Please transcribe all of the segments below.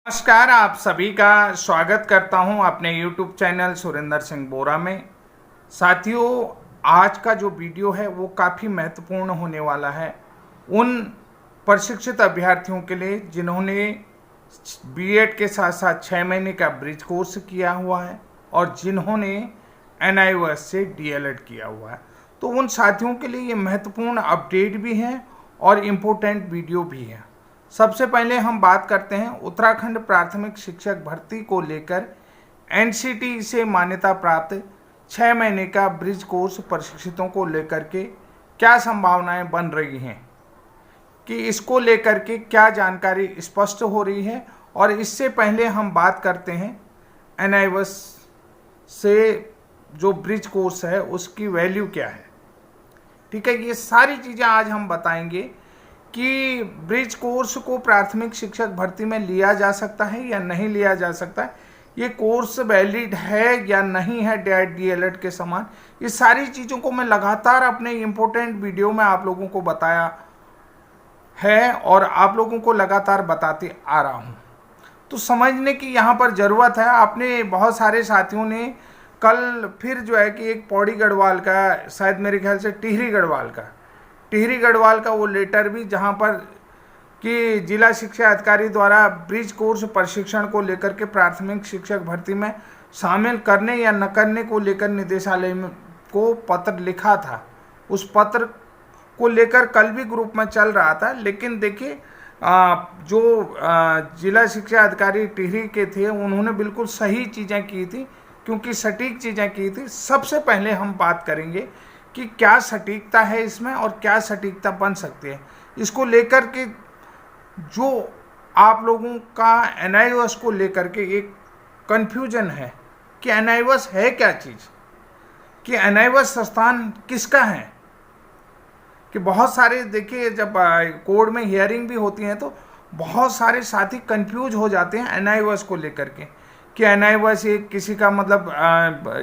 नमस्कार, आप सभी का स्वागत करता हूं अपने YouTube चैनल सुरेंद्र सिंह बोरा में। साथियों, आज का जो वीडियो है वो काफ़ी महत्वपूर्ण होने वाला है उन प्रशिक्षित अभ्यर्थियों के लिए जिन्होंने बीएड के साथ साथ 6 महीने का ब्रिज कोर्स किया हुआ है और जिन्होंने NIOS से DLED किया हुआ है। तो उन साथियों के लिए ये महत्वपूर्ण अपडेट भी है और इम्पोर्टेंट वीडियो भी है। सबसे पहले हम बात करते हैं उत्तराखंड प्राथमिक शिक्षक भर्ती को लेकर NCT से मान्यता प्राप्त 6 महीने का ब्रिज कोर्स प्रशिक्षितों को लेकर के क्या संभावनाएं बन रही हैं, कि इसको लेकर के क्या जानकारी स्पष्ट हो रही है। और इससे पहले हम बात करते हैं NIOS से जो ब्रिज कोर्स है उसकी वैल्यू क्या है। ठीक है, ये सारी चीज़ें आज हम बताएंगे कि ब्रिज कोर्स को प्राथमिक शिक्षक भर्ती में लिया जा सकता है या नहीं लिया जा सकता है, ये कोर्स वैलिड है या नहीं है DLED के समान। ये सारी चीज़ों को मैं लगातार अपने इम्पोर्टेंट वीडियो में आप लोगों को बताया है और आप लोगों को लगातार बताते आ रहा हूँ। तो समझने की यहाँ पर ज़रूरत है। आपने बहुत सारे साथियों ने कल फिर जो है कि एक पौड़ी गढ़वाल का, शायद मेरे ख्याल से टिहरी गढ़वाल का वो लेटर भी, जहाँ पर कि जिला शिक्षा अधिकारी द्वारा ब्रिज कोर्स प्रशिक्षण को लेकर के प्राथमिक शिक्षक भर्ती में शामिल करने या न करने को लेकर निदेशालय को पत्र लिखा था। उस पत्र को लेकर कल भी ग्रुप में चल रहा था। लेकिन देखिए, जो जिला शिक्षा अधिकारी टिहरी के थे उन्होंने बिल्कुल सही चीज़ें की थी, क्योंकि सटीक चीज़ें की थी। सबसे पहले हम बात करेंगे कि क्या सटीकता है इसमें और क्या सटीकता बन सकती है। इसको लेकर के जो आप लोगों का NIOS को लेकर के एक कन्फ्यूजन है कि NIOS है क्या चीज़, कि NIOS संस्थान किसका है, कि बहुत सारे, देखिए जब कोर्ट में हियरिंग भी होती है तो बहुत सारे साथी कंफ्यूज हो जाते हैं NIOS को लेकर के, कि NIOS एक किसी का मतलब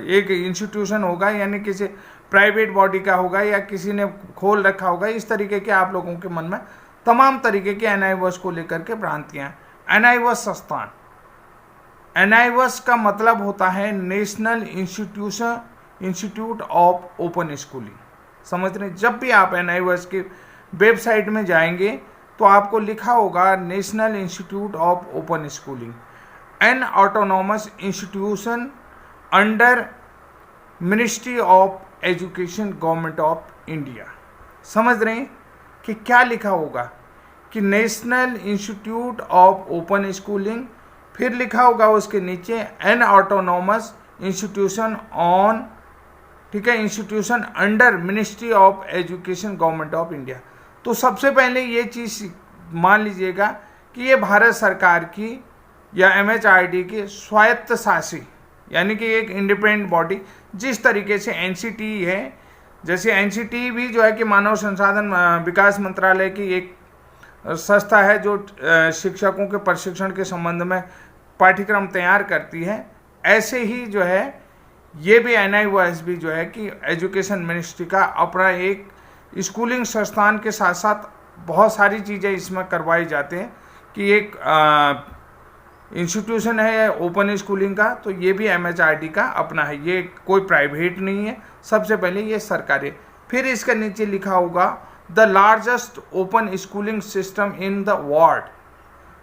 एक इंस्टीट्यूशन होगा, यानी किसी प्राइवेट बॉडी का होगा या किसी ने खोल रखा होगा। इस तरीके के आप लोगों के मन में तमाम तरीके के NIOS को लेकर के भ्रांतियाँ। NIOS संस्थान, NIOS का मतलब होता है national institute of open schooling. समझ रहे हैं? जब भी आप NIOS की वेबसाइट में जाएंगे तो आपको लिखा होगा national institute of open schooling, N autonomous institution under ministry of education, government of India. समझ रहे हैं कि क्या लिखा होगा, कि national institute of open schooling, फिर लिखा होगा उसके नीचे एन ऑटोनॉमस इंस्टीट्यूशन ऑन, ठीक है, institution under ministry of education, government of India. तो सबसे पहले ये चीज़ मान लीजिएगा कि ये भारत सरकार की या MHRD की स्वायत्त शासी, यानी कि एक इंडिपेंडेंट बॉडी, जिस तरीके से NCT है, जैसे NCT भी जो है कि मानव संसाधन विकास मंत्रालय की एक संस्था है जो शिक्षकों के प्रशिक्षण के संबंध में पाठ्यक्रम तैयार करती है, ऐसे ही जो है ये भी NIOS भी जो है कि एजुकेशन मिनिस्ट्री का अपना एक स्कूलिंग संस्थान के साथ साथ बहुत सारी चीज़ें इसमें करवाई जाते हैं, कि एक इंस्टीट्यूशन है ओपन स्कूलिंग का, तो ये भी MHRD का अपना है, ये कोई प्राइवेट नहीं है। सबसे पहले ये सरकारी। फिर इसके नीचे लिखा होगा the largest open schooling system in the world.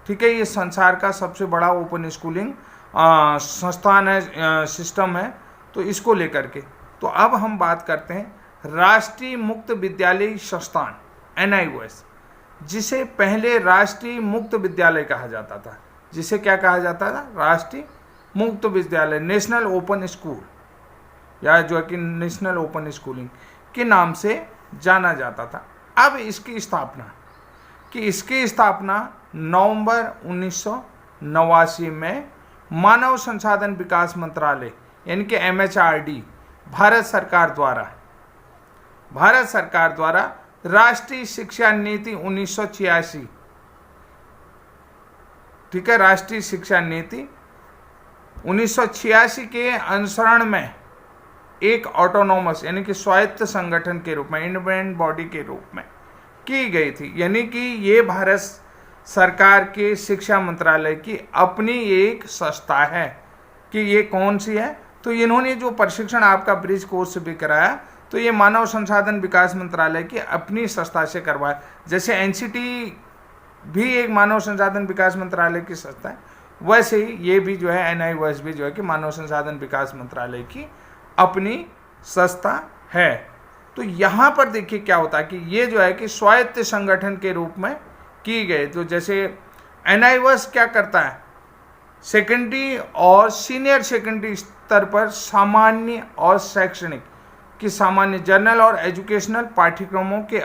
ठीक है, ये संसार का सबसे बड़ा ओपन स्कूलिंग संस्थान है, सिस्टम है, तो इसको लेकर के। तो अब हम बात करते हैं राष्ट्रीय मुक्त विद्यालय संस्थान NIOS, जिसे पहले राष्ट्रीय मुक्त विद्यालय कहा जाता था। जिसे क्या कहा जाता था? राष्ट्रीय मुक्त विद्यालय, नेशनल ओपन स्कूल, या जो है कि नेशनल ओपन स्कूलिंग के नाम से जाना जाता था। अब इसकी स्थापना नवंबर 1989 में मानव संसाधन विकास मंत्रालय, यानी कि MHRD, भारत सरकार द्वारा राष्ट्रीय शिक्षा नीति 1986, ठीक है, राष्ट्रीय शिक्षा नीति 1986 के अनुसरण में एक ऑटोनॉमस, यानी कि स्वायत्त संगठन के रूप में, इंडिपेंडेंट बॉडी के रूप में की गई थी। यानी कि ये भारत सरकार के शिक्षा मंत्रालय की अपनी एक संस्था है। कि ये कौन सी है? तो इन्होंने जो प्रशिक्षण आपका ब्रिज कोर्स भी कराया, तो ये मानव संसाधन विकास मंत्रालय की अपनी संस्था से करवाया। जैसे एनसीटी भी एक मानव संसाधन विकास मंत्रालय की संस्था है, वैसे ही ये भी जो है NIOS भी जो है कि मानव संसाधन विकास मंत्रालय की अपनी संस्था है। तो यहाँ पर देखिए क्या होता है कि ये जो है कि स्वायत्त संगठन के रूप में की गई। तो जैसे NIOS क्या करता है, सेकेंडरी और सीनियर सेकेंडरी स्तर पर सामान्य और शैक्षणिक की सामान्य जर्नल और एजुकेशनल पाठ्यक्रमों के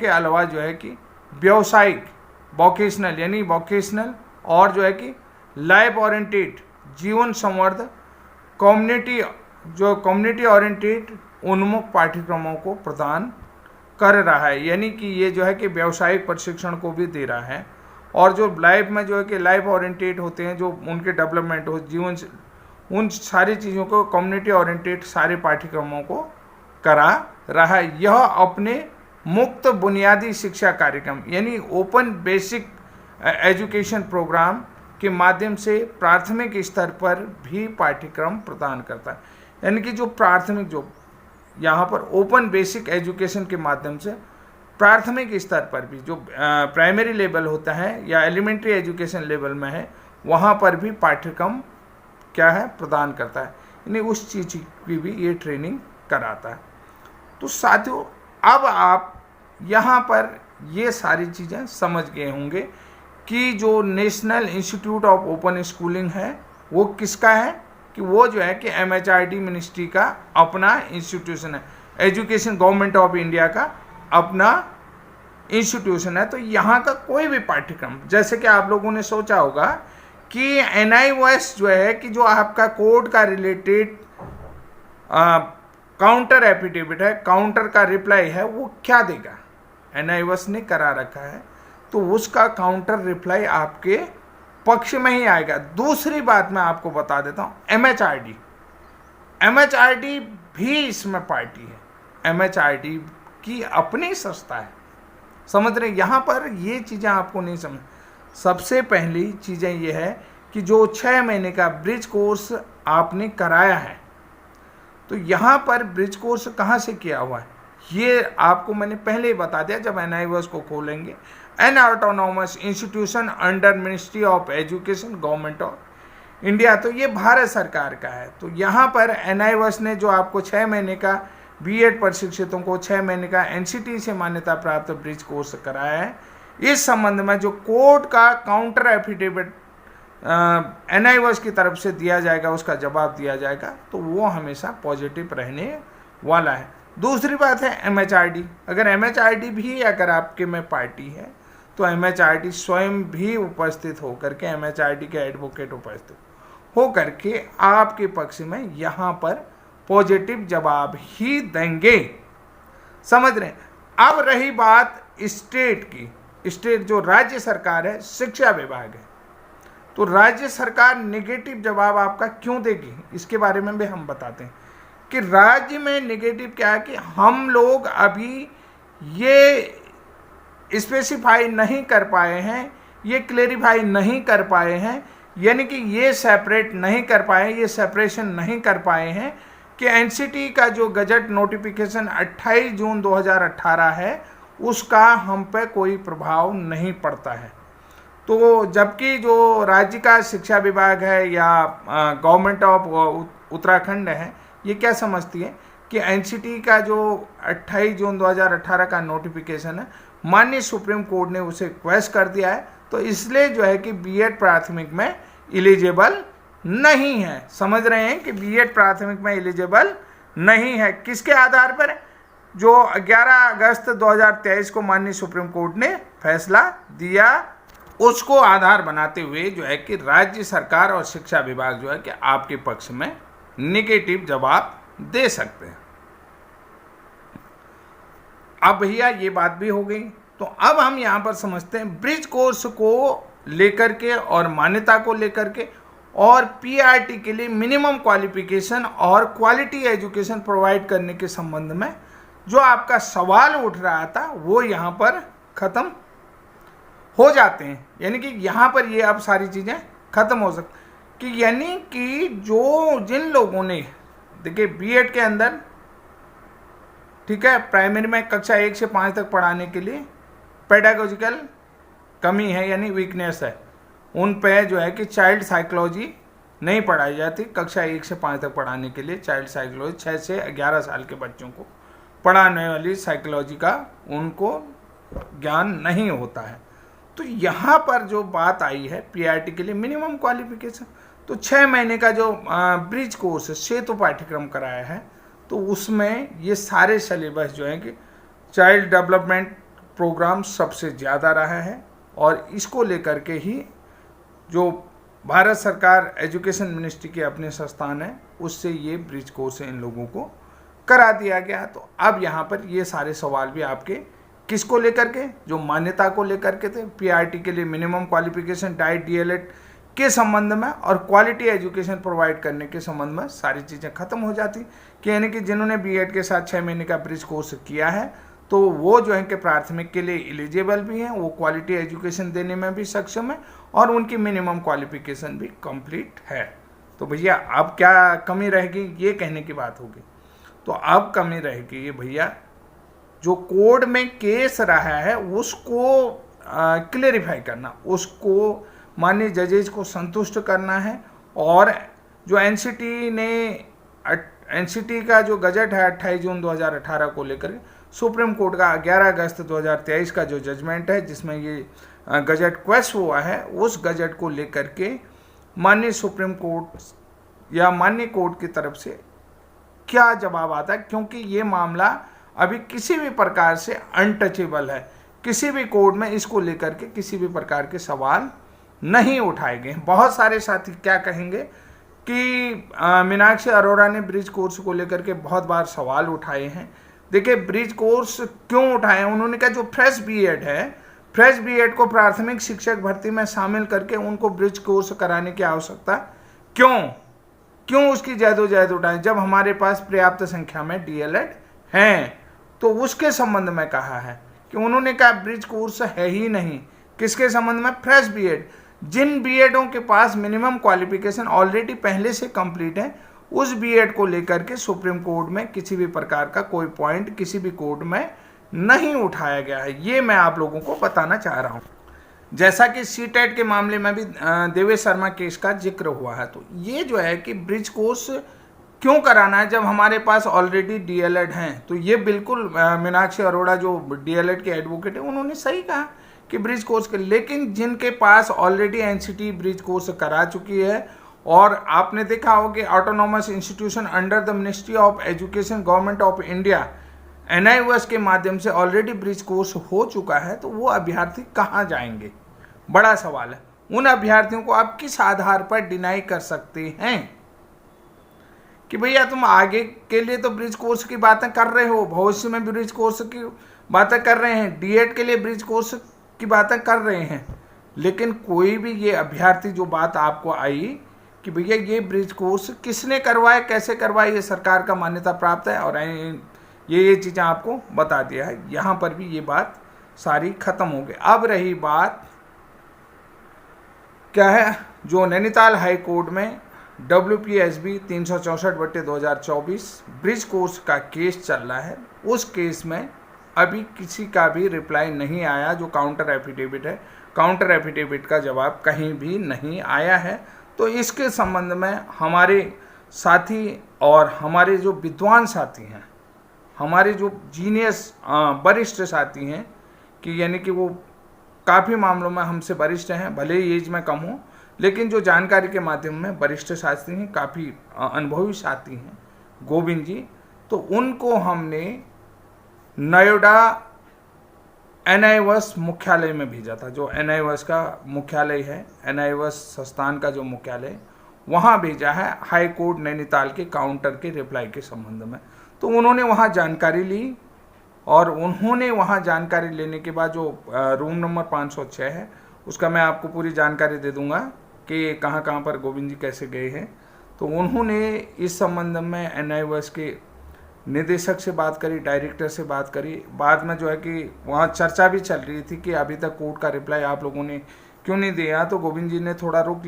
अलावा जो है कि व्यावसायिक वोकेशनल यानी वोकेशनल और जो है कि लाइफ ओरिएंटेड जीवन संवर्धन कम्युनिटी ओरिएंटेड उन्मुख पाठ्यक्रमों को प्रदान कर रहा है। यानी कि ये जो है कि व्यावसायिक प्रशिक्षण को भी दे रहा है, और जो लाइफ में जो है कि लाइफ ओरिएंटेड होते हैं, जो उनके डेवलपमेंट हो जीवन, उन सारी चीज़ों को कम्युनिटी ओरिएंटेड सारे पाठ्यक्रमों को करा रहा है। यह अपने मुक्त बुनियादी शिक्षा कार्यक्रम यानी ओपन बेसिक एजुकेशन प्रोग्राम के माध्यम से प्राथमिक स्तर पर भी पाठ्यक्रम प्रदान करता है। यानी कि जो प्राथमिक, जो यहाँ पर ओपन बेसिक एजुकेशन के माध्यम से प्राथमिक स्तर पर भी जो प्राइमरी लेवल होता है या एलिमेंट्री एजुकेशन लेवल में है, वहाँ पर भी पाठ्यक्रम क्या है, प्रदान करता है। यानी उस चीज़ की भी ये ट्रेनिंग कराता है। तो साथियों, अब आप यहाँ पर ये सारी चीज़ें समझ गए होंगे कि जो national institute of open schooling है वो किसका है, कि वो जो है कि MHRD मिनिस्ट्री का अपना इंस्टीट्यूशन है, एजुकेशन गवर्नमेंट ऑफ इंडिया का अपना इंस्टीट्यूशन है। तो यहाँ का कोई भी पाठ्यक्रम, जैसे कि आप लोगों ने सोचा होगा कि NIOS जो है कि जो आपका कोर्ट का रिलेटेड काउंटर एफिडेविट है, काउंटर का रिप्लाई है, वो क्या देगा, NIOS ने करा रखा है, तो उसका काउंटर रिप्लाई आपके पक्ष में ही आएगा। दूसरी बात मैं आपको बता देता हूँ, MHRD भी इसमें पार्टी है। MHRD की अपनी संस्था है, समझ रहे? यहाँ पर ये चीज़ें आपको नहीं समझ। सबसे पहली चीज़ें ये है कि जो 6 महीने का ब्रिज कोर्स आपने कराया है, तो यहाँ पर ब्रिज कोर्स कहाँ से किया हुआ है, ये आपको मैंने पहले ही बता दिया। जब NIOS को खोलेंगे, N autonomous institution under ministry of education government of India, तो ये भारत सरकार का है। तो यहाँ पर NIOS ने जो आपको 6 महीने का B.Ed प्रशिक्षितों को 6 महीने का NCT से मान्यता प्राप्त ब्रिज कोर्स कराया है, इस संबंध में जो कोर्ट का काउंटर एफिडेविट NIOS की तरफ से दिया जाएगा, उसका जवाब दिया जाएगा, तो वो हमेशा पॉजिटिव रहने वाला है। दूसरी बात है MHRD, अगर MHRD भी अगर आपके में पार्टी है, तो MHRD स्वयं भी उपस्थित होकर के, MHRD के एडवोकेट उपस्थित होकर के आपके पक्ष में यहाँ पर पॉजिटिव जवाब ही देंगे, समझ रहे हैं? अब रही बात स्टेट की, स्टेट जो राज्य सरकार है, शिक्षा विभाग है, तो राज्य सरकार नेगेटिव जवाब आपका क्यों देगी, इसके बारे में भी हम बताते हैं कि राज्य में नेगेटिव क्या है कि हम लोग अभी ये स्पेसिफाई नहीं कर पाए हैं, ये क्लेरिफाई नहीं कर पाए हैं, यानी कि ये सेपरेट नहीं कर पाए, ये सेपरेशन नहीं कर पाए हैं कि NCT का जो गजट नोटिफिकेशन 28 जून 2018 है, उसका हम पे कोई प्रभाव नहीं पड़ता है। तो जबकि जो राज्य का शिक्षा विभाग है या गवर्नमेंट ऑफ उत्तराखंड है, ये क्या समझती है कि NCT का जो 28 जून 2018 का नोटिफिकेशन है, माननीय सुप्रीम कोर्ट ने उसे क्वेश्चन कर दिया है, तो इसलिए जो है कि B.Ed प्राथमिक में एलिजिबल नहीं है। समझ रहे हैं कि B.Ed प्राथमिक में एलिजिबल नहीं है। किसके आधार पर? जो 11 अगस्त 2023 को माननीय सुप्रीम कोर्ट ने फैसला दिया, उसको आधार बनाते हुए जो है कि राज्य सरकार और शिक्षा विभाग जो है कि आपके पक्ष में नेगेटिव जवाब दे सकते हैं। अब भैया ये बात भी हो गई, तो अब हम यहाँ पर समझते हैं ब्रिज कोर्स को लेकर के और मान्यता को लेकर के और PRT के लिए मिनिमम क्वालिफिकेशन और क्वालिटी एजुकेशन प्रोवाइड करने के संबंध में जो आपका सवाल उठ रहा था, वो यहाँ पर ख़त्म हो जाते हैं। यानी कि यहाँ पर ये अब सारी चीज़ें खत्म हो सकती कि यानी कि जो जिन लोगों ने देखिए बीएड के अंदर ठीक है प्राइमरी में कक्षा 1 से 5 तक पढ़ाने के लिए पेडागोजिकल कमी है यानी वीकनेस है, उन पे जो है कि चाइल्ड साइकोलॉजी नहीं पढ़ाई जाती। कक्षा 1 से 5 तक पढ़ाने के लिए चाइल्ड साइकोलॉजी 6 से 11 साल के बच्चों को पढ़ाने वाली साइकोलॉजी का उनको ज्ञान नहीं होता है। तो यहाँ पर जो बात आई है पीआरटी के लिए मिनिमम क्वालिफिकेशन, तो 6 महीने का जो ब्रिज कोर्स सेतु पाठ्यक्रम कराया है, तो उसमें ये सारे सिलेबस जो है कि चाइल्ड डेवलपमेंट प्रोग्राम सबसे ज़्यादा रहा है और इसको लेकर के ही जो भारत सरकार एजुकेशन मिनिस्ट्री के अपने संस्थान है उससे ये ब्रिज कोर्स इन लोगों को करा दिया गया। तो अब यहाँ पर ये सारे सवाल भी आपके किसको लेकर के, जो मान्यता को लेकर के थे, पीआरटी के लिए मिनिमम क्वालिफिकेशन डाइट डीएलएड के संबंध में और क्वालिटी एजुकेशन प्रोवाइड करने के संबंध में सारी चीज़ें खत्म हो जाती कि यानी कि जिन्होंने बीएड के साथ 6 महीने का ब्रिज कोर्स किया है तो वो जो है कि प्राथमिक के लिए एलिजिबल भी हैं, वो क्वालिटी एजुकेशन देने में भी सक्षम है और उनकी मिनिमम क्वालिफिकेशन भी कंप्लीट है। तो भैया अब क्या कमी रहेगी, ये कहने की बात होगी। तो अब कमी रहेगी ये भैया जो कोड में केस रहा है उसको क्लेरिफाई करना, उसको माननीय जजेज को संतुष्ट करना है। और जो एनसीटी का जो गजट है 28 जून 2018 को लेकर सुप्रीम कोर्ट का 11 अगस्त 2023 का जो जजमेंट है जिसमें ये गजट क्वेश्चन हुआ है, उस गजट को लेकर के माननीय सुप्रीम कोर्ट या माननीय कोर्ट की तरफ से क्या जवाब आता है, क्योंकि ये मामला अभी किसी भी प्रकार से अनटचेबल है, किसी भी कोर्ट में इसको लेकर के किसी भी प्रकार के सवाल नहीं उठाए गए। बहुत सारे साथी क्या कहेंगे कि मीनाक्षी अरोड़ा ने ब्रिज कोर्स को लेकर के बहुत बार सवाल उठाए हैं। देखिए ब्रिज कोर्स क्यों उठाए, उन्होंने कहा जो फ्रेश बीएड है, फ्रेश बीएड को प्राथमिक शिक्षक भर्ती में शामिल करके उनको ब्रिज कोर्स कराने की आवश्यकता क्यों उसकी जैदोजहद उठाएं जब हमारे पास पर्याप्त संख्या में डीएलएड हैं। तो उसके संबंध में कहा है कि उन्होंने कहा ब्रिज कोर्स है ही नहीं, किसके संबंध में, फ्रेश बीएड, जिन बीएडों के पास मिनिमम क्वालिफिकेशन ऑलरेडी पहले से कंप्लीट है, उस बीएड को लेकर के सुप्रीम कोर्ट में किसी भी प्रकार का कोई पॉइंट किसी भी कोर्ट में नहीं उठाया गया है। ये मैं आप लोगों को बताना चाह रहा हूँ। जैसा कि सीटेट के मामले में भी देवेश शर्मा केस का जिक्र हुआ है, तो ये जो है कि ब्रिज कोर्स क्यों कराना है जब हमारे पास ऑलरेडी डीएलएड हैं। तो ये बिल्कुल मीनाक्षी अरोड़ा जो डीएलएड के एडवोकेट है उन्होंने सही कहा कि ब्रिज कोर्स के, लेकिन जिनके पास ऑलरेडी एनसीटी ब्रिज कोर्स करा चुकी है और आपने देखा हो कि autonomous institution under the ministry of education government of India NIOS के माध्यम से ऑलरेडी ब्रिज कोर्स हो चुका है, तो वो अभ्यर्थी कहाँ जाएंगे, बड़ा सवाल है। उन अभ्यर्थियों को आप किस आधार पर डिनाई कर सकते हैं कि भैया तुम आगे के लिए तो ब्रिज कोर्स की बातें कर रहे हो, भविष्य में ब्रिज कोर्स की बातें कर रहे हैं, डीएड के लिए ब्रिज कोर्स की बातें कर रहे हैं, लेकिन कोई भी ये अभ्यर्थी जो बात आपको आई कि भैया ये ब्रिज कोर्स किसने करवाए, कैसे करवाए, ये सरकार का मान्यता प्राप्त है और ये चीज़ें आपको बता दिया है, यहाँ पर भी ये बात सारी खत्म हो गई। अब रही बात क्या है, जो नैनीताल हाई कोर्ट में WPSB 364/2024 ब्रिज कोर्स का केस चल रहा है, उस केस में अभी किसी का भी रिप्लाई नहीं आया। जो काउंटर एफिडेविट है, काउंटर एफिडेविट का जवाब कहीं भी नहीं आया है। तो इसके संबंध में हमारे साथी और हमारे जो विद्वान साथी हैं, हमारे जो जीनियस वरिष्ठ साथी हैं कि यानी कि वो काफ़ी मामलों में हमसे वरिष्ठ हैं, भले ही एज में कम हो, लेकिन जो जानकारी के माध्यम में वरिष्ठ साथी हैं, काफ़ी अनुभवी साथी हैं, गोविंद जी, तो उनको हमने नोएडा एनआईओएस मुख्यालय में भेजा था। जो एनआईओएस का मुख्यालय है, एनआईओएस संस्थान का जो मुख्यालय, वहाँ भेजा है हाई कोर्ट नैनीताल के काउंटर के रिप्लाई के संबंध में। तो उन्होंने वहाँ जानकारी ली और उन्होंने वहाँ जानकारी लेने के बाद जो रूम नंबर 506 है उसका मैं आपको पूरी जानकारी दे दूंगा कि कहाँ कहाँ पर गोविंद जी कैसे गए हैं। तो उन्होंने इस संबंध में एनआईओएस के निदेशक से बात करी, डायरेक्टर से बात करी। बाद में जो है कि वहाँ चर्चा भी चल रही थी कि अभी तक कोर्ट का रिप्लाई आप लोगों ने क्यों नहीं दिया। तो गोविंद जी ने थोड़ा रुक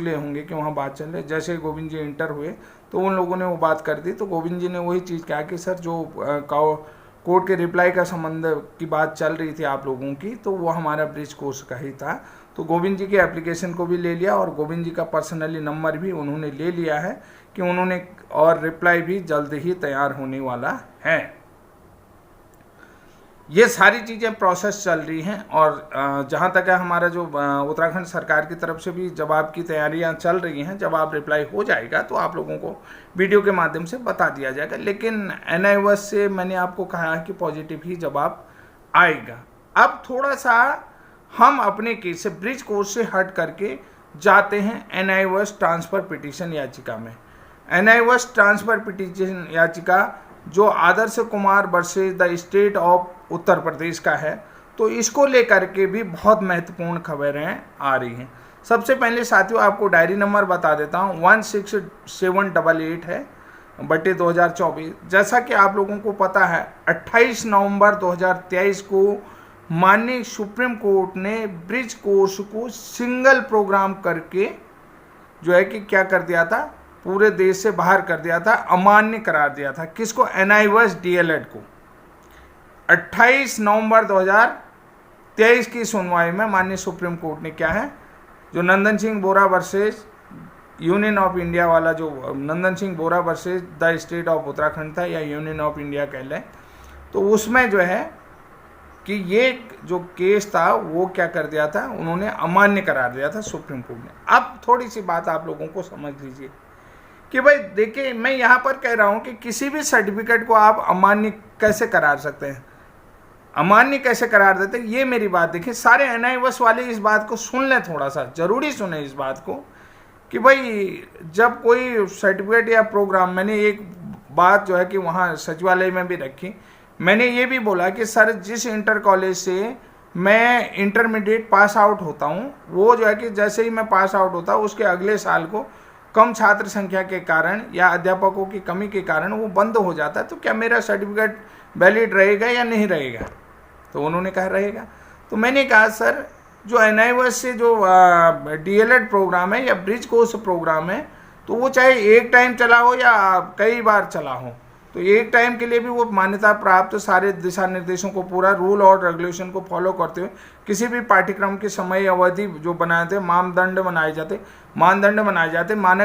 लिए होंगे कि वहाँ बात चल रही। जैसे ही गोविंद जी इंटर हुए तो उन लोगों ने वो बात कर दी। तो गोविंद जी ने वही चीज़ कहा कि सर जो कोर्ट के रिप्लाई का संबंध की बात चल रही थी आप लोगों की, तो वो हमारा ब्रिज कोर्स का ही था। तो गोविंद जी के एप्लीकेशन को भी ले लिया और गोविंद जी का पर्सनली नंबर भी उन्होंने ले लिया है कि उन्होंने, और रिप्लाई भी जल्द ही तैयार होने वाला है। ये सारी चीज़ें प्रोसेस चल रही हैं। और जहाँ तक है हमारा जो उत्तराखंड सरकार की तरफ से भी जवाब की तैयारियाँ चल रही हैं। जवाब रिप्लाई हो जाएगा तो आप लोगों को वीडियो के माध्यम से बता दिया जाएगा। लेकिन NIOS से मैंने आपको कहा है कि पॉजिटिव ही जवाब आएगा। अब थोड़ा सा हम अपने केस से ब्रिज कोर्स से हट करके जाते हैं NIOS ट्रांसफ़र पिटीशन याचिका में। NIOS ट्रांसफ़र पिटीशन याचिका जो Adarsh Kumar versus the state of Uttar Pradesh का है, तो इसको लेकर के भी बहुत महत्वपूर्ण खबरें आ रही हैं। सबसे पहले साथियों आपको डायरी नंबर बता देता हूँ, 16788 है बटे 2024। जैसा कि आप लोगों को पता है 28 नवंबर 2023 को माननीय सुप्रीम कोर्ट ने ब्रिज कोर्स को सिंगल प्रोग्राम करके जो है कि क्या कर दिया था, पूरे देश से बाहर कर दिया था, अमान्य करार दिया था। किसको? NIOS DLED को। 28 नवंबर 2023 की सुनवाई में माननीय सुप्रीम कोर्ट ने क्या है, जो Nandan Singh Bora versus union of India वाला, जो Nandan Singh Bora versus the state of Uttarakhand था या यूनियन ऑफ इंडिया कह लें, तो उसमें जो है कि ये जो केस था वो क्या कर दिया था, उन्होंने अमान्य करार दिया था सुप्रीम कोर्ट ने। अब थोड़ी सी बात आप लोगों को समझ लीजिए कि भाई देखिए, मैं यहाँ पर कह रहा हूँ कि किसी भी सर्टिफिकेट को आप अमान्य कैसे करार सकते हैं, अमान्य कैसे करार देते हैं, ये मेरी बात देखिए। सारे NIOS वाले इस बात को सुन लें, थोड़ा सा जरूरी सुने इस बात को कि भाई जब कोई सर्टिफिकेट या प्रोग्राम, मैंने एक बात जो है कि वहाँ सचिवालय में भी रखी, मैंने ये भी बोला कि सर जिस इंटर कॉलेज से मैं इंटरमीडिएट पास आउट होता हूँ, वो जो है कि जैसे ही मैं पास आउट होता हूँ उसके अगले साल को कम छात्र संख्या के कारण या अध्यापकों की कमी के कारण वो बंद हो जाता है, तो क्या मेरा सर्टिफिकेट वैलिड रहेगा या नहीं रहेगा? तो उन्होंने कहा रहेगा। तो मैंने कहा सर जो NIOS से जो DLED प्रोग्राम है या ब्रिज कोर्स प्रोग्राम है, तो वो चाहे एक टाइम चला हो या कई बार चला हो, तो एक टाइम के लिए भी वो मान्यता प्राप्त सारे दिशा निर्देशों को, पूरा रूल और रेगुलेशन को फॉलो करते हुए किसी भी पाठ्यक्रम की समय अवधि जो बनाए थे, मानदंड बनाए जाते, मानक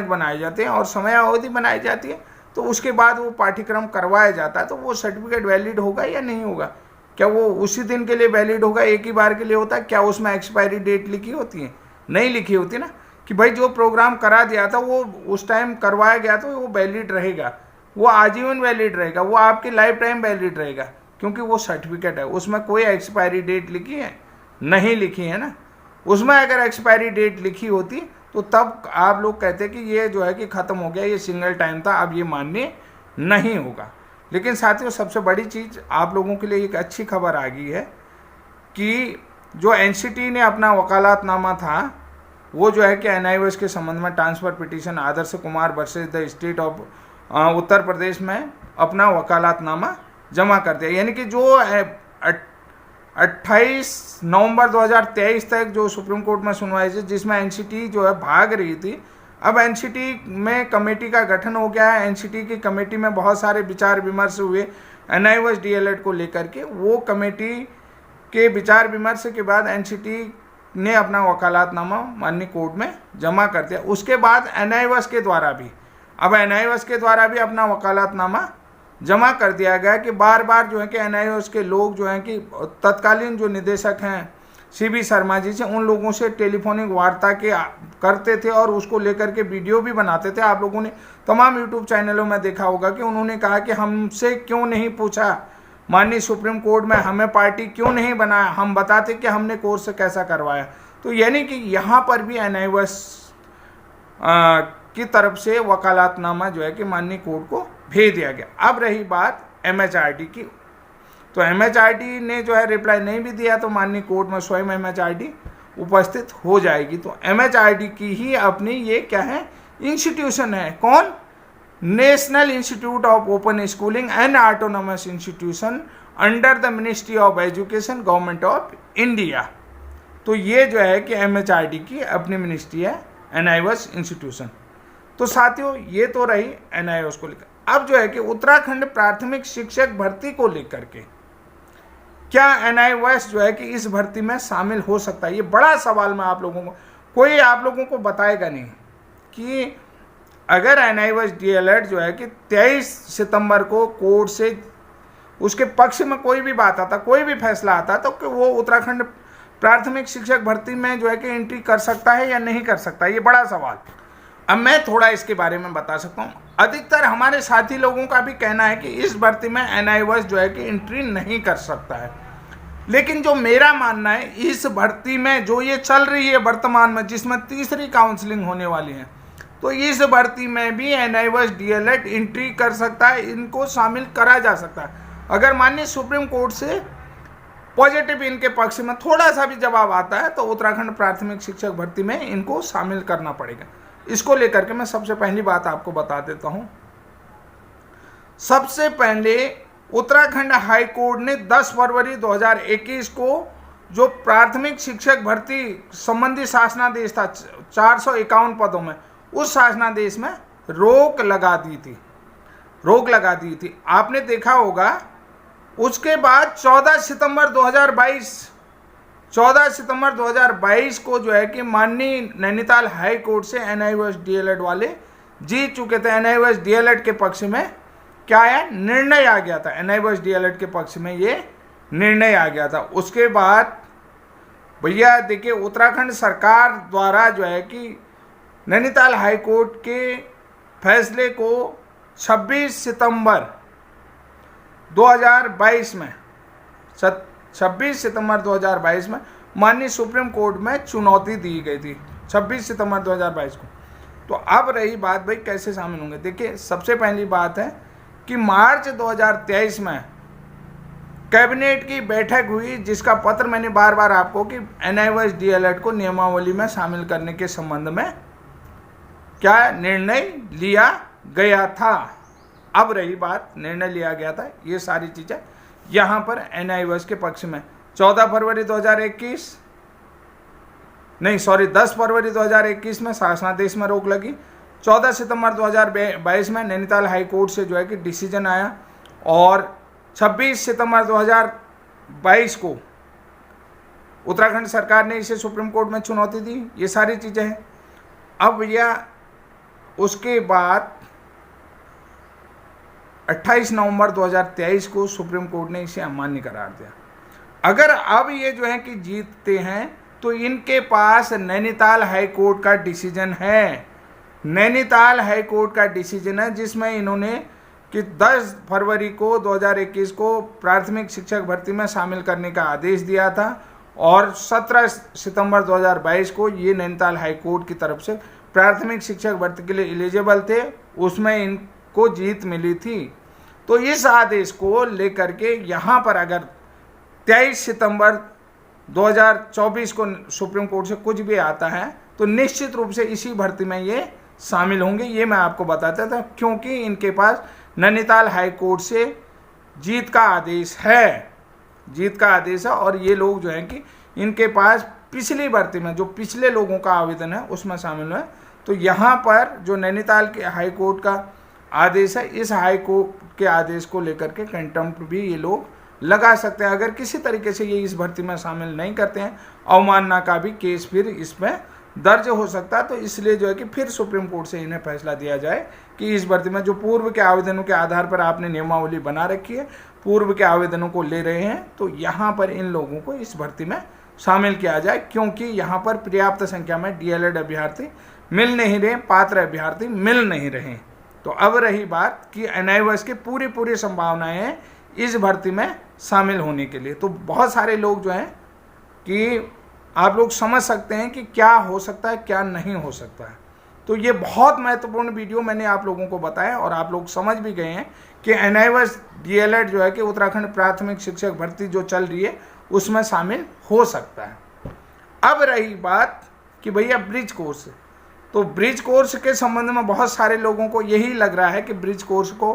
बनाए जाते हैं और समय अवधि बनाई जाती है, तो उसके बाद वो पाठ्यक्रम करवाया जाता है, तो वो सर्टिफिकेट वैलिड होगा या नहीं होगा? क्या वो उसी दिन के लिए वैलिड होगा, एक ही बार के लिए होता है? क्या उसमें एक्सपायरी डेट लिखी होती है? नहीं लिखी होती ना, कि भाई जो प्रोग्राम करा दिया था वो उस टाइम करवाया गया तो वो वैलिड रहेगा, वो आजीवन वैलिड रहेगा, वो आपकी लाइफ टाइम वैलिड रहेगा, क्योंकि वो सर्टिफिकेट है, उसमें कोई एक्सपायरी डेट लिखी है? नहीं लिखी है ना। उसमें अगर एक्सपायरी डेट लिखी होती तो तब आप लोग कहते कि ये जो है कि ख़त्म हो गया, ये सिंगल टाइम था, अब ये मान्य नहीं होगा। लेकिन साथियों सबसे बड़ी चीज़ आप लोगों के लिए एक अच्छी खबर आ गई है कि जो NCT ने अपना वकालतनामा था वो जो है कि NIOS के संबंध में transfer petition Adarsh Kumar versus the state of Uttar Pradesh में अपना वकालतनामा जमा कर दिया। यानी कि जो 28 नवंबर 2023 तक जो सुप्रीम कोर्ट में सुनवाई थी, जिसमें NCT जो है भाग रही थी, अब NCT में कमेटी का गठन हो गया है। NCT की कमेटी में बहुत सारे विचार विमर्श हुए NIOS DLED को लेकर के। वो कमेटी के विचार विमर्श के बाद NCT ने अपना वकालतनामा माननीय कोर्ट में जमा कर दिया। उसके बाद NIOS के द्वारा भी अपना वकालतनामा जमा कर दिया गया कि बार बार जो है कि NIOS के लोग जो हैं कि तत्कालीन जो निदेशक हैं CB शर्मा जी से, उन लोगों से टेलीफोनिक वार्ता करते थे और उसको लेकर के वीडियो भी बनाते थे। आप लोगों ने तमाम YouTube चैनलों में देखा होगा कि उन्होंने कहा कि हमसे क्यों नहीं पूछा माननीय सुप्रीम कोर्ट में, हमें पार्टी क्यों नहीं बनाया, हम बताते कि हमने कोर्स कैसा करवाया। तो यानी कि यहाँ पर भी NIOS की तरफ से वकालतनामा जो है कि माननीय कोर्ट को भेज दिया गया। अब रही बात MHRD की, तो MHRD ने जो है रिप्लाई नहीं भी दिया, तो माननीय कोर्ट में स्वयं MHRD उपस्थित हो जाएगी। तो MHRD की ही अपनी ये क्या है, इंस्टीट्यूशन है। कौन? National institute of open schooling and autonomous institution under the ministry of education, government of India. तो ये जो है कि MHRD की अपनी मिनिस्ट्री है, NIOS इंस्टीट्यूशन। तो साथियों ये तो रही NIOS को लेकर। अब जो है कि उत्तराखंड प्राथमिक शिक्षक भर्ती को लेकर के क्या NIOS जो है कि इस भर्ती में शामिल हो सकता है, ये बड़ा सवाल मैं आप लोगों को, कोई आप लोगों को बताएगा नहीं कि अगर NIOS DLED जो है कि 23 सितंबर को कोर्ट से उसके पक्ष में कोई भी बात आता, कोई भी फैसला आता, तो कि वो उत्तराखंड प्राथमिक शिक्षक भर्ती में जो है कि एंट्री कर सकता है या नहीं कर सकता, ये बड़ा सवाल। अब मैं थोड़ा इसके बारे में बता सकता हूँ। अधिकतर हमारे साथी लोगों का भी कहना है कि इस भर्ती में NIOS जो है कि एंट्री नहीं कर सकता है, लेकिन जो मेरा मानना है इस भर्ती में जो ये चल रही है वर्तमान में, जिसमें तीसरी काउंसलिंग होने वाली है, तो इस भर्ती में भी NIOS DLED एंट्री कर सकता है, इनको शामिल करा जा सकता है। अगर माननीय सुप्रीम कोर्ट से पॉजिटिव इनके पक्ष में थोड़ा सा भी जवाब आता है तो उत्तराखंड प्राथमिक शिक्षक भर्ती में इनको शामिल करना पड़ेगा। इसको लेकर के मैं सबसे पहली बात आपको बता देता हूं। सबसे पहले उत्तराखंड हाई कोर्ट ने 10 फरवरी 2021 को जो प्राथमिक शिक्षक भर्ती संबंधी शासनादेश था 451 पदों में, उस शासनादेश में रोक लगा दी थी। आपने देखा होगा। उसके बाद 14 सितंबर 2022 को जो है कि माननीय नैनीताल हाई कोर्ट से NIOS DLED वाले जीत चुके थे। NIOS DLED के पक्ष में क्या है, निर्णय आ गया था। NIOS DLED के पक्ष में ये निर्णय आ गया था। उसके बाद भैया देखिए, उत्तराखंड सरकार द्वारा जो है कि नैनीताल हाई कोर्ट के फैसले को 26 सितंबर 2022 में माननीय सुप्रीम कोर्ट में चुनौती दी गई थी 26 सितंबर 2022 को। तो अब रही बात भाई कैसे शामिल होंगे। देखिए, सबसे पहली बात है कि मार्च 2023 में कैबिनेट की बैठक हुई, जिसका पत्र मैंने बार बार आपको कि NIOS DLED को नियमावली में शामिल करने के संबंध में क्या निर्णय लिया गया था। अब रही बात, निर्णय लिया गया था, ये सारी चीज़ें यहाँ पर NIOS के पक्ष में 10 फरवरी 2021 में शासनादेश में रोक लगी। 14 सितंबर 2022 में नैनीताल हाई कोर्ट से जो है कि डिसीजन आया, और 26 सितंबर 2022 को उत्तराखंड सरकार ने इसे सुप्रीम कोर्ट में चुनौती दी। ये सारी चीज़ें हैं। अब भैया उसके बाद 28 नवंबर 2023 को सुप्रीम कोर्ट ने इसे अमान्य करार दिया। अगर अब ये जो है कि जीतते हैं तो इनके पास नैनीताल हाई कोर्ट का डिसीजन है। नैनीताल हाई कोर्ट का डिसीजन है जिसमें इन्होंने कि 10 फरवरी को 2021 को प्राथमिक शिक्षक भर्ती में शामिल करने का आदेश दिया था, और 17 सितंबर 2022 को ये नैनीताल हाई कोर्ट की तरफ से प्राथमिक शिक्षक भर्ती के लिए एलिजिबल थे, उसमें इनको जीत मिली थी। तो इस आदेश को लेकर के यहाँ पर अगर 23 सितंबर 2024 को सुप्रीम कोर्ट से कुछ भी आता है तो निश्चित रूप से इसी भर्ती में ये शामिल होंगे। ये मैं आपको बताता था, क्योंकि इनके पास नैनीताल हाई कोर्ट से जीत का आदेश है, और ये लोग जो हैं कि इनके पास पिछली भर्ती में जो पिछले लोगों का आवेदन है उसमें शामिल हुए। तो यहाँ पर जो नैनीताल के हाई कोर्ट का आदेश है, इस हाई कोर्ट के आदेश को लेकर के कंटेम्प्ट भी ये लोग लगा सकते हैं। अगर किसी तरीके से ये इस भर्ती में शामिल नहीं करते हैं, अवमानना का भी केस फिर इसमें दर्ज हो सकता है। तो इसलिए जो है कि फिर सुप्रीम कोर्ट से इन्हें फैसला दिया जाए कि इस भर्ती में जो पूर्व के आवेदनों के आधार पर आपने नियमावली बना रखी है, पूर्व के आवेदनों को ले रहे हैं, तो यहाँ पर इन लोगों को इस भर्ती में शामिल किया जाए, क्योंकि यहाँ पर पर्याप्त संख्या में DLED अभ्यर्थी मिल नहीं रहे, पात्र अभ्यर्थी मिल नहीं रहे। तो अब रही बात कि NIOS की पूरी संभावनाएं हैं इस भर्ती में शामिल होने के लिए। तो बहुत सारे लोग जो हैं कि आप लोग समझ सकते हैं कि क्या हो सकता है, क्या नहीं हो सकता है। तो ये बहुत महत्वपूर्ण वीडियो मैंने आप लोगों को बताया, और आप लोग समझ भी गए हैं कि NIOS DLED जो है कि उत्तराखंड प्राथमिक शिक्षक भर्ती जो चल रही है उसमें शामिल हो सकता है। अब रही बात कि भैया ब्रिज कोर्स, तो ब्रिज कोर्स के संबंध में बहुत सारे लोगों को यही लग रहा है कि ब्रिज कोर्स को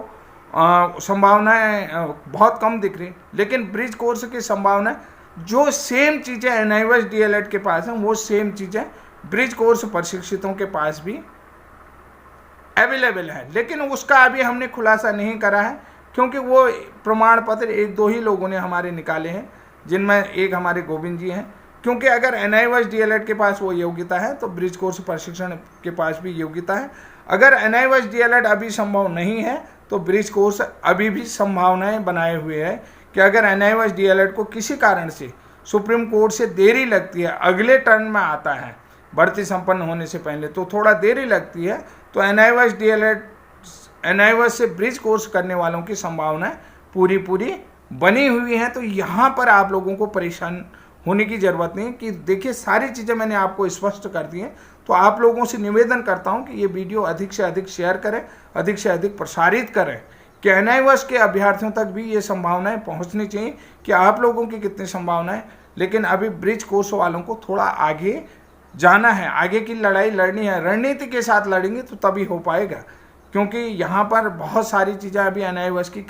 संभावनाएं बहुत कम दिख रही, लेकिन ब्रिज कोर्स की संभावना जो सेम चीज़ें एनआईओएस डीएलएड के पास हैं वो सेम चीज़ें ब्रिज कोर्स प्रशिक्षितों के पास भी अवेलेबल है। लेकिन उसका अभी हमने खुलासा नहीं करा है, क्योंकि वो प्रमाण पत्र एक दो ही लोगों ने हमारे निकाले हैं, जिनमें एक हमारे गोविंद जी हैं। क्योंकि अगर एनआईओएस डीएलएड के पास वो योग्यता है तो ब्रिज कोर्स प्रशिक्षण के पास भी योग्यता है। अगर एनआईओएस डीएलएड अभी संभव नहीं है तो ब्रिज कोर्स अभी भी संभावनाएं बनाए हुए है कि अगर एनआईओएस डीएलएड को किसी कारण से सुप्रीम कोर्ट से देरी लगती है, अगले टर्न में आता है भर्ती संपन्न होने से पहले तो थोड़ा देरी लगती है, तो एनआईओएस डीएलएड एनआईओएस से ब्रिज कोर्स करने वालों की संभावनाएं पूरी बनी हुई हैं। तो यहाँ पर आप लोगों को परेशान होने की ज़रूरत नहीं कि देखिए सारी चीज़ें मैंने आपको स्पष्ट कर दी हैं। तो आप लोगों से निवेदन करता हूं कि ये वीडियो अधिक से अधिक शेयर करें, अधिक से अधिक प्रसारित करें कि एनआईओएस के अभ्यर्थियों तक भी ये संभावनाएं पहुंचनी चाहिए कि आप लोगों की कितनी संभावनाएं। लेकिन अभी ब्रिज कोर्स वालों को थोड़ा आगे जाना है, आगे की लड़ाई लड़नी है, रणनीति के साथ लड़ेंगे तो तभी हो पाएगा। क्योंकि यहाँ पर बहुत सारी चीज़ें अभी एनआईओएस की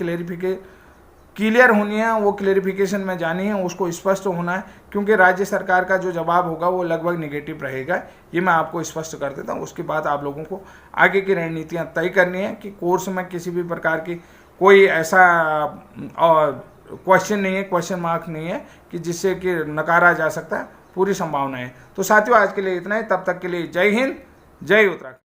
क्लियर होनी है, वो क्लेरिफिकेशन में जानी है, उसको स्पष्ट होना है। क्योंकि राज्य सरकार का जो जवाब होगा वो लगभग नेगेटिव रहेगा, ये मैं आपको स्पष्ट कर देता हूँ। उसके बाद आप लोगों को आगे की रणनीतियाँ तय करनी है कि कोर्स में किसी भी प्रकार की कोई ऐसा क्वेश्चन नहीं है, क्वेश्चन मार्क नहीं है कि जिससे कि नकारा जा सकता है, पूरी संभावना है। तो साथियों आज के लिए इतना ही, तब तक के लिए जय हिंद, जय उत्तराखंड।